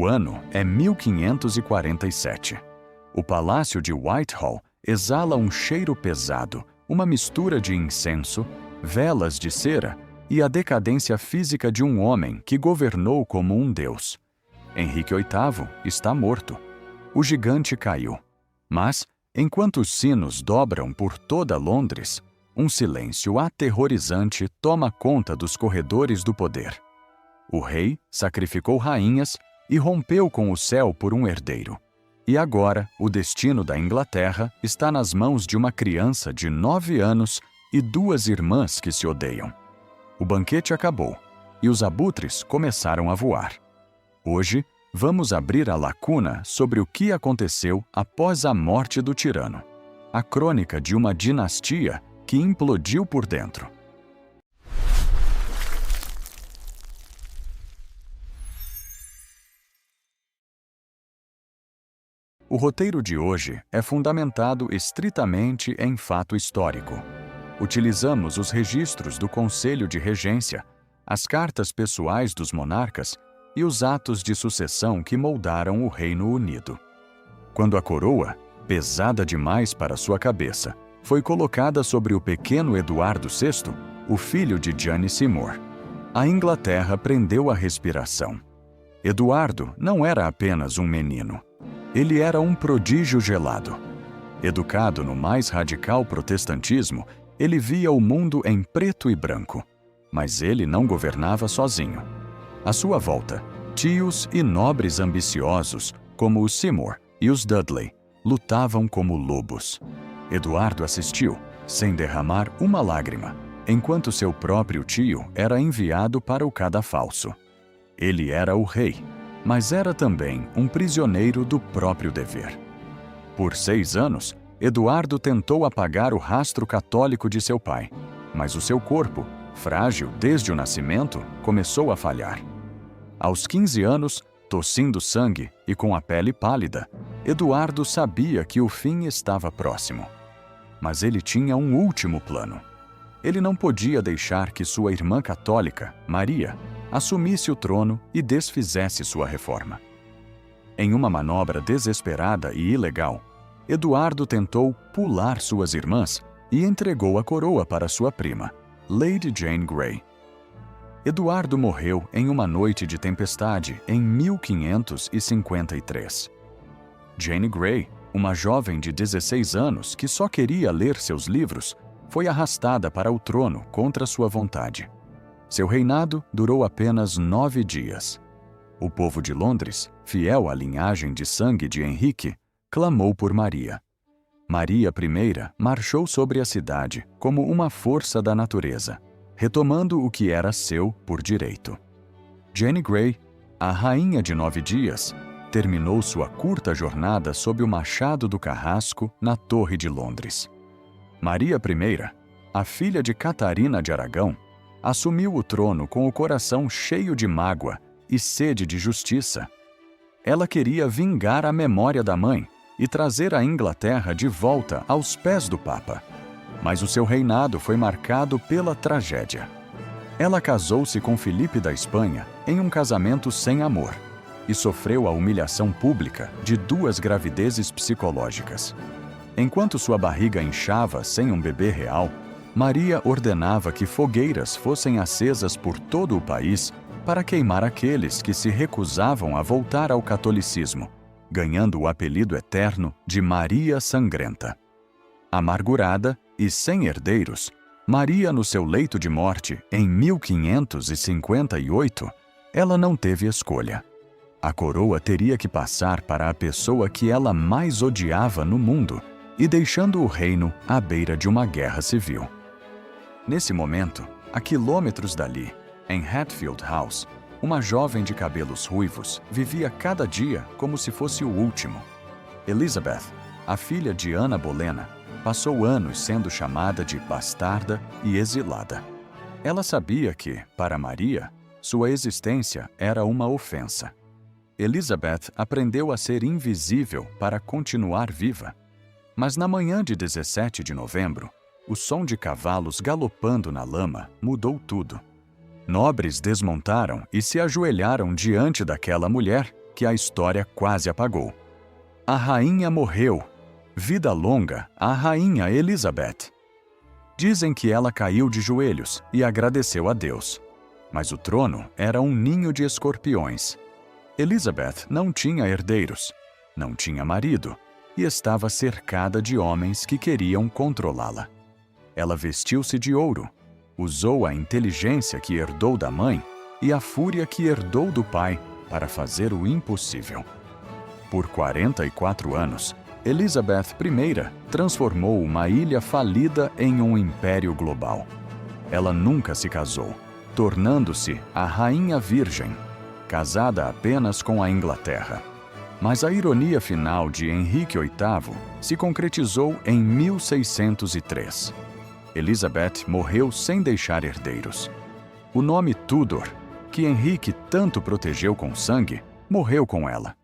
O ano é 1547. O palácio de Whitehall exala um cheiro pesado, uma mistura de incenso, velas de cera e a decadência física de um homem que governou como um deus. Henrique VIII está morto. O gigante caiu. Mas, enquanto os sinos dobram por toda Londres, um silêncio aterrorizante toma conta dos corredores do poder. O rei sacrificou rainhas e rompeu com o céu por um herdeiro. E agora, o destino da Inglaterra está nas mãos de uma criança de 9 anos e 2 irmãs que se odeiam. O banquete acabou e os abutres começaram a voar. Hoje, vamos abrir a lacuna sobre o que aconteceu após a morte do tirano. A crônica de uma dinastia que implodiu por dentro. O roteiro de hoje é fundamentado estritamente em fato histórico. Utilizamos os registros do Conselho de Regência, as cartas pessoais dos monarcas e os atos de sucessão que moldaram o Reino Unido. Quando a coroa, pesada demais para sua cabeça, foi colocada sobre o pequeno Eduardo VI, o filho de Jane Seymour, a Inglaterra prendeu a respiração. Eduardo não era apenas um menino. Ele era um prodígio gelado. Educado no mais radical protestantismo, ele via o mundo em preto e branco. Mas ele não governava sozinho. À sua volta, tios e nobres ambiciosos, como os Seymour e os Dudley, lutavam como lobos. Eduardo assistiu, sem derramar uma lágrima, enquanto seu próprio tio era enviado para o cadafalso. Ele era o rei, mas era também um prisioneiro do próprio dever. Por 6 anos, Eduardo tentou apagar o rastro católico de seu pai, mas o seu corpo, frágil desde o nascimento, começou a falhar. Aos 15 anos, tossindo sangue e com a pele pálida, Eduardo sabia que o fim estava próximo. Mas ele tinha um último plano. Ele não podia deixar que sua irmã católica, Maria, assumisse o trono e desfizesse sua reforma. Em uma manobra desesperada e ilegal, Eduardo tentou pular suas irmãs e entregou a coroa para sua prima, Lady Jane Grey. Eduardo morreu em uma noite de tempestade em 1553. Jane Grey, uma jovem de 16 anos que só queria ler seus livros, foi arrastada para o trono contra sua vontade. Seu reinado durou apenas 9 dias. O povo de Londres, fiel à linhagem de sangue de Henrique, clamou por Maria. Maria I marchou sobre a cidade como uma força da natureza, retomando o que era seu por direito. Jane Grey, a rainha de 9 dias, terminou sua curta jornada sob o machado do carrasco na Torre de Londres. Maria I, a filha de Catarina de Aragão, assumiu o trono com o coração cheio de mágoa e sede de justiça. Ela queria vingar a memória da mãe e trazer a Inglaterra de volta aos pés do Papa. Mas o seu reinado foi marcado pela tragédia. Ela casou-se com Filipe da Espanha em um casamento sem amor e sofreu a humilhação pública de 2 gravidezes psicológicas. Enquanto sua barriga inchava sem um bebê real, Maria ordenava que fogueiras fossem acesas por todo o país para queimar aqueles que se recusavam a voltar ao catolicismo, ganhando o apelido eterno de Maria Sangrenta. Amargurada e sem herdeiros, Maria, no seu leito de morte, em 1558, ela não teve escolha. A coroa teria que passar para a pessoa que ela mais odiava no mundo e deixando o reino à beira de uma guerra civil. Nesse momento, a quilômetros dali, em Hatfield House, uma jovem de cabelos ruivos vivia cada dia como se fosse o último. Elizabeth, a filha de Ana Bolena, passou anos sendo chamada de bastarda e exilada. Ela sabia que, para Maria, sua existência era uma ofensa. Elizabeth aprendeu a ser invisível para continuar viva. Mas na manhã de 17 de novembro, o som de cavalos galopando na lama mudou tudo. Nobres desmontaram e se ajoelharam diante daquela mulher que a história quase apagou. A rainha morreu. Vida longa à rainha Elizabeth. Dizem que ela caiu de joelhos e agradeceu a Deus. Mas o trono era um ninho de escorpiões. Elizabeth não tinha herdeiros, não tinha marido e estava cercada de homens que queriam controlá-la. Ela vestiu-se de ouro, usou a inteligência que herdou da mãe e a fúria que herdou do pai para fazer o impossível. Por 44 anos, Elizabeth I transformou uma ilha falida em um império global. Ela nunca se casou, tornando-se a Rainha Virgem, casada apenas com a Inglaterra. Mas a ironia final de Henrique VIII se concretizou em 1603. Elizabeth morreu sem deixar herdeiros. O nome Tudor, que Henrique tanto protegeu com sangue, morreu com ela.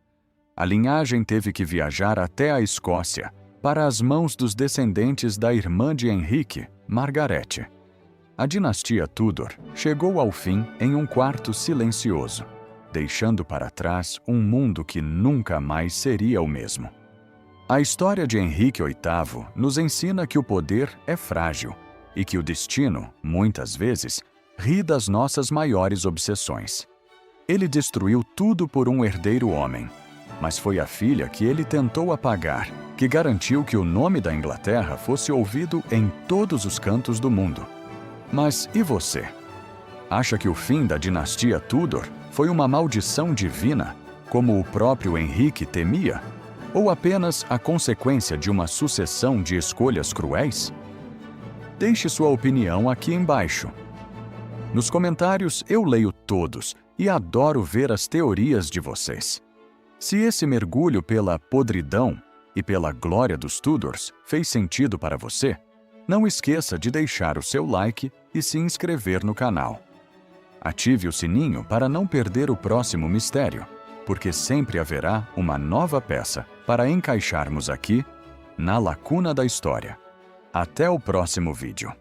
A linhagem teve que viajar até a Escócia, para as mãos dos descendentes da irmã de Henrique, Margarete. A dinastia Tudor chegou ao fim em um quarto silencioso, deixando para trás um mundo que nunca mais seria o mesmo. A história de Henrique VIII nos ensina que o poder é frágil e que o destino, muitas vezes, ri das nossas maiores obsessões. Ele destruiu tudo por um herdeiro homem, mas foi a filha que ele tentou apagar, que garantiu que o nome da Inglaterra fosse ouvido em todos os cantos do mundo. Mas e você? Acha que o fim da dinastia Tudor foi uma maldição divina, como o próprio Henrique temia? Ou apenas a consequência de uma sucessão de escolhas cruéis? Deixe sua opinião aqui embaixo. Nos comentários eu leio todos e adoro ver as teorias de vocês. Se esse mergulho pela podridão e pela glória dos Tudors fez sentido para você, não esqueça de deixar o seu like e se inscrever no canal. Ative o sininho para não perder o próximo mistério, porque sempre haverá uma nova peça para encaixarmos aqui na lacuna da história. Até o próximo vídeo.